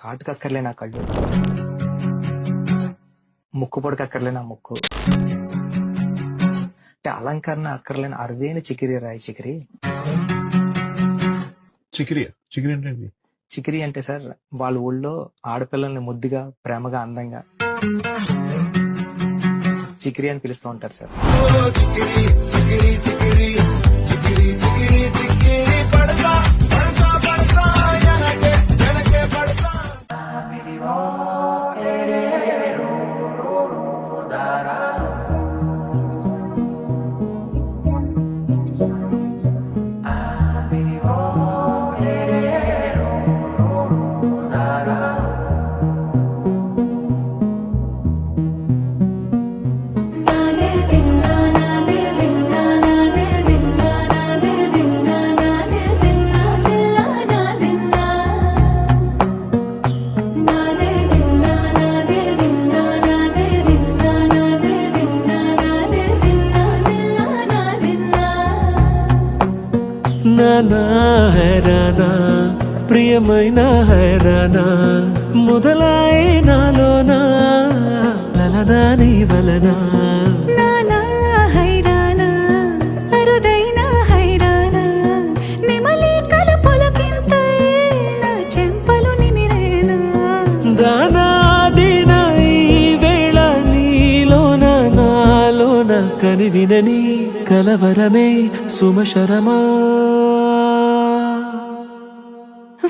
కాటుకక్కర్లే నా కళ్ళు, ముక్కు పొడకక్కర్లే నా ముక్కు, అంటే అలంకరణ అక్కర్లేని అరుదైన చికిరి రాయి చికిరి. చికిరి అంటే చికిరి అంటే సార్ వాళ్ళ ఊళ్ళో ఆడపిల్లల్ని ముద్దుగా ప్రేమగా అందంగా చికిరి అని పిలుస్తూ ఉంటారు సార్. నానా హైరానా ప్రియమైన హైరానా మొదలాయి నాలోనా లలనా నీ వలనా. నానా హైరానా అరుదైన హైరానా నెమలి కలుపులకింతై నా చెంపలు నిమిరేనా. దానాదిన ఈ వేళ నీలోన నాలోన కనివినని కలవరమే సుమశరమా.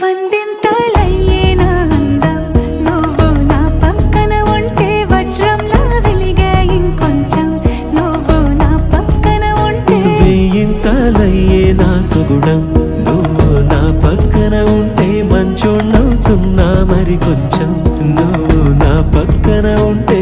వందింతలయ్యేనా అందం నువ్వు నా పక్కన ఉంటే వజ్రంలా వెలిగే ఇంకొంచెం నువ్వు నా పక్కన ఉంటే. వేయింతలయ్యే నా సుగుణం నువ్వు నా పక్కన ఉంటే మంచోళ్ళవుతున్నా మరి కొంచెం నువ్వు నా పక్కన ఉంటే.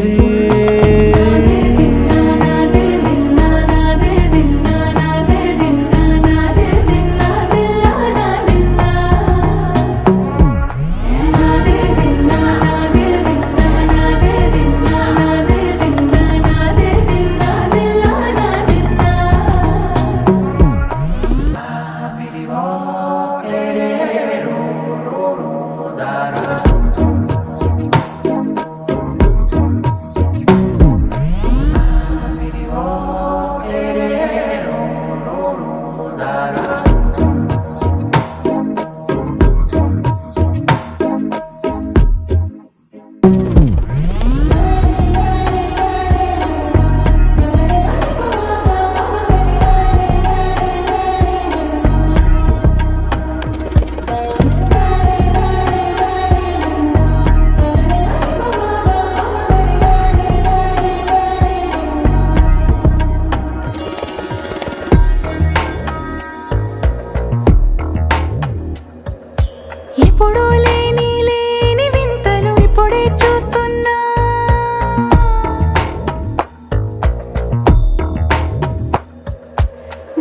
ఎప్పుడూ లేని లేని వింతలు ఇప్పుడే చూస్తున్నా.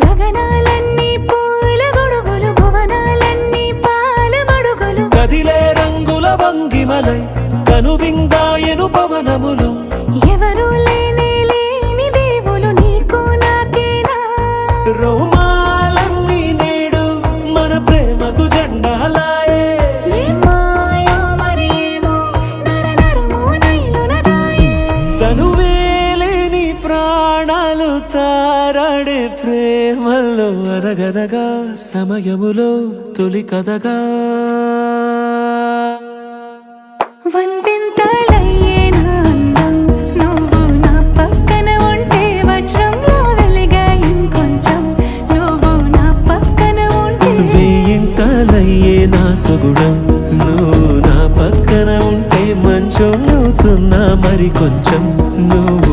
గగనాలన్నీ పూల గొడుగులు భువనాలన్నీ పాల మడుగులు. కదిలే రంగుల భంగిమలై కనువిందాయను పవనములు. ఎవరు లేని లేని దేవులు నీకు నాకేనా. రోమాలన్నీ నేడు మన ప్రేమకు జెండాలాయే. ఏ మాయో మరి ఏమో నరనరమో నైలునదాయే. తనువేలేని ప్రాణాలు తారాడే ప్రేమల్లో అరగదగా సమయములో తొలి కథగా. వందింతలయ్యేనా అందం నువ్వు నా పక్కన ఉంటే వజ్రంలా వెలిగే ఇంకొంచెం నువ్వు నా పక్కన ఉంటే. వేయింతలయ్యే నా సుగుణం నువ్వు నా పక్కన ఉంటే మంచోళ్ళవుతున్నా మరి కొంచెం నువ్వు